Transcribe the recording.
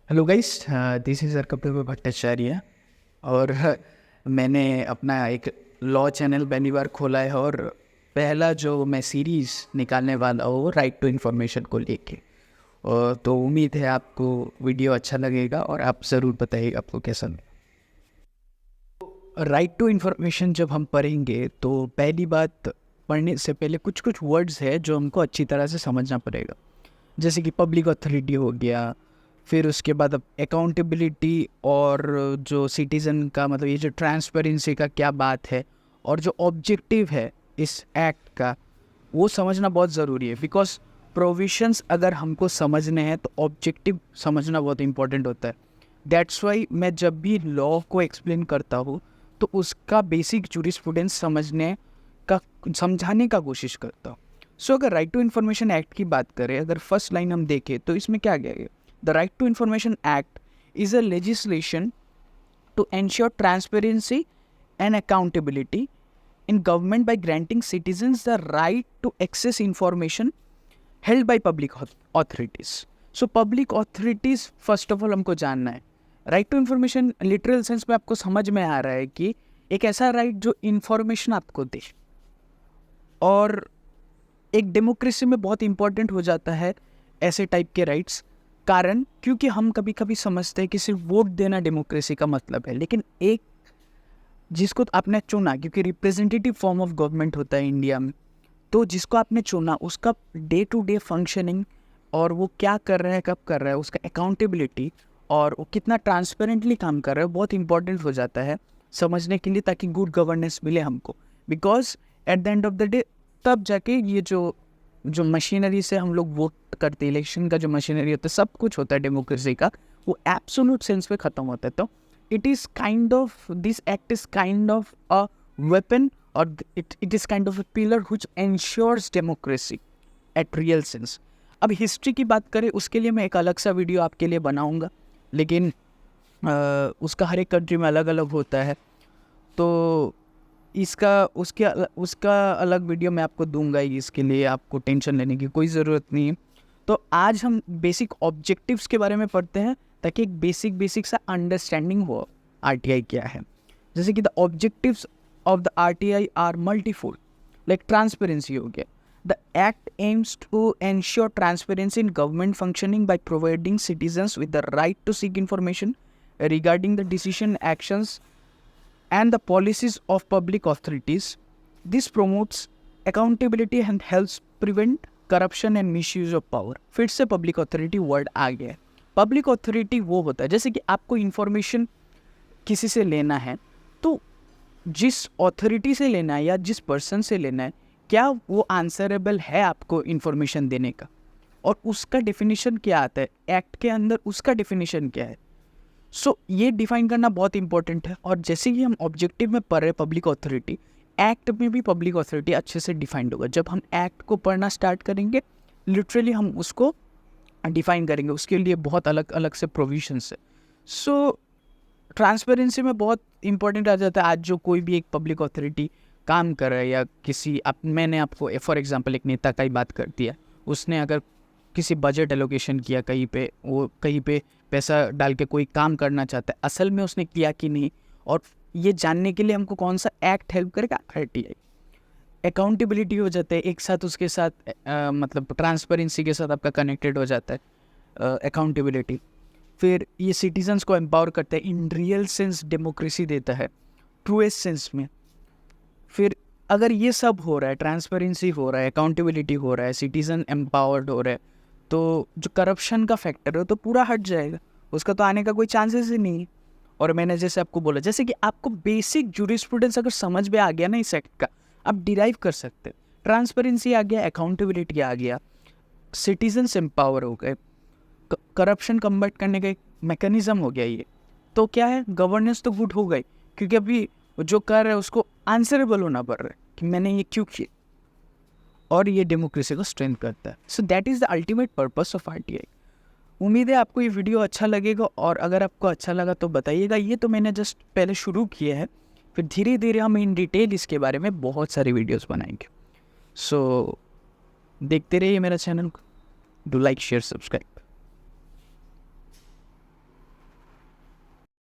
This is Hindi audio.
Hello guys, this is Kapil Bhattacharya. और मैंने अपना एक लॉ चैनल पहली बार खोला है और पहला जो मैं सीरीज़ निकालने वाला हूँ वो राइट टू इन्फॉर्मेशन को लेके। और तो उम्मीद है आपको वीडियो अच्छा लगेगा और आप ज़रूर बताइएगा आपको कैसा लगा। राइट टू इन्फॉर्मेशन जब हम पढ़ेंगे तो पहली बात, पढ़ने से पहले कुछ कुछ वर्ड्स है जो हमको अच्छी तरह से समझना पड़ेगा। जैसे कि पब्लिक अथॉरिटी हो गया, फिर उसके बाद अब अकाउंटेबिलिटी और जो सिटीज़न का मतलब ये जो ट्रांसपेरेंसी का क्या बात है और जो ऑब्जेक्टिव है इस एक्ट का, वो समझना बहुत ज़रूरी है। बिकॉज प्रोविशंस अगर हमको समझने हैं तो ऑब्जेक्टिव समझना बहुत इंपॉर्टेंट होता है। दैट्स वाई मैं जब भी लॉ को एक्सप्लेन करता हूँ तो उसका बेसिक जूरिस्प्रूडेंस समझाने का कोशिश करता हूँ। सो अगर राइट टू इन्फॉर्मेशन एक्ट की बात करें, अगर फर्स्ट लाइन हम देखें तो इसमें क्या गया है? The right to information act is a legislation to ensure transparency and accountability in government by granting citizens the right to access information held by public authorities. So public authorities first of all हमको जानना है। Right to information literal sense में आपको समझ में आ रहा है कि एक ऐसा राइट जो इन्फॉर्मेशन आपको दे, और एक डेमोक्रेसी में बहुत इंपॉर्टेंट हो जाता है ऐसे टाइप के राइट्स। कारण क्योंकि हम कभी कभी समझते हैं कि सिर्फ वोट देना डेमोक्रेसी का मतलब है, लेकिन एक जिसको आपने चुना, क्योंकि रिप्रेजेंटेटिव फॉर्म ऑफ गवर्नमेंट होता है इंडिया में, तो जिसको आपने चुना उसका डे टू डे फंक्शनिंग और वो क्या कर रहा है, कब कर रहा है, उसका अकाउंटेबिलिटी और वो कितना ट्रांसपेरेंटली काम कर रहा है बहुत इंपॉर्टेंट हो जाता है समझने के लिए, ताकि गुड गवर्नेंस मिले हमको। Because at the end of the day तब जाके ये जो जो मशीनरी से हम लोग वोट करते हैं, इलेक्शन का जो मशीनरी होता है, सब कुछ होता है डेमोक्रेसी का, वो एब्सोल्यूट सेंस पे ख़त्म होता है। तो it is kind of, this act is kind of a weapon, or it is kind of a pillar which ensures democracy at real sense. अब हिस्ट्री की बात करें उसके लिए मैं एक अलग सा वीडियो आपके लिए बनाऊंगा, लेकिन उसका हर एक कंट्री में अलग अलग होता है, तो उसका अलग वीडियो मैं आपको दूंगा ही। इसके लिए आपको टेंशन लेने की कोई ज़रूरत नहीं है। तो आज हम बेसिक ऑब्जेक्टिव्स के बारे में पढ़ते हैं ताकि एक बेसिक सा अंडरस्टैंडिंग हो आरटीआई क्या है। जैसे कि the objectives of the RTI are multifold, like transparency हो गया। The act aims to ensure transparency in government functioning by providing citizens with the right to seek information regarding the decision, actions and the policies of public authorities. This promotes accountability and helps prevent corruption and misuse of power. फिर से पब्लिक अथॉरिटी वर्ड आ गया है। पब्लिक अथॉरिटी वो होता है, जैसे कि आपको इन्फॉर्मेशन किसी से लेना है तो जिस अथॉरिटी से लेना है या जिस पर्सन से लेना है, क्या वो आंसरेबल है आपको इन्फॉर्मेशन देने का, और उसका डेफिनेशन क्या आता है एक्ट के अंदर, उसका डेफिनेशन क्या है। सो ये डिफाइन करना बहुत इंपॉर्टेंट है। और जैसे कि हम ऑब्जेक्टिव में पढ़ रहे पब्लिक अथॉरिटी, एक्ट में भी पब्लिक अथॉरिटी अच्छे से डिफाइंड होगा। जब हम एक्ट को पढ़ना स्टार्ट करेंगे लिटरली हम उसको डिफाइन करेंगे, उसके लिए बहुत अलग अलग से प्रोविजंस है। सो ट्रांसपेरेंसी में बहुत इंपॉर्टेंट आ जाता है। आज जो कोई भी एक पब्लिक अथॉरिटी काम कर रहा है या मैंने आपको फॉर एग्जांपल एक नेता का ही बात कर दिया, उसने अगर किसी बजट एलोकेशन किया कहीं पे, वो कहीं पे पैसा डाल के कोई काम करना चाहता है, असल में उसने किया कि नहीं, और ये जानने के लिए हमको कौन सा एक्ट हेल्प करेगा? आरटीआई। अकाउंटेबिलिटी हो जाता है एक साथ, उसके साथ मतलब ट्रांसपेरेंसी के साथ आपका कनेक्टेड हो जाता है अकाउंटेबिलिटी। फिर ये सिटीजन्स को एम्पावर करता है, इन रियल सेंस डेमोक्रेसी देता है ट्रूएस्ट सेंस में। फिर अगर ये सब हो रहा है, ट्रांसपेरेंसी हो रहा है, अकाउंटेबिलिटी हो रहा है, सिटीजन एम्पावर्ड हो रहा है, तो जो करप्शन का फैक्टर है तो पूरा हट जाएगा, उसका तो आने का कोई चांसेस ही नहीं है। और मैंने जैसे आपको बोला, जैसे कि आपको बेसिक जूरिस्प्रूडेंस अगर समझ में आ गया ना इस एक्ट का, आप डिराइव कर सकते हैं। ट्रांसपेरेंसी आ गया, अकाउंटेबिलिटी आ गया, सिटीजन्स एम्पावर हो गए, करप्शन कम्बैट करने का एक मैकेनिज्म हो गया ये, तो क्या है, गवर्नेंस तो गुड हो गई, क्योंकि अभी जो कर रहा है उसको आंसरेबल होना पड़ रहा है कि मैंने ये क्यों किया, और ये डेमोक्रेसी को स्ट्रेंथ करता है। So that is the ultimate purpose of RTI. उम्मीद है आपको ये वीडियो अच्छा लगेगा, और अगर आपको अच्छा लगा तो बताइएगा। ये तो मैंने जस्ट पहले शुरू किया है, फिर धीरे धीरे हम इन डिटेल इसके बारे में बहुत सारे वीडियोस बनाएंगे। सो देखते रहिए मेरा चैनल को, डू लाइक शेयर सब्सक्राइब।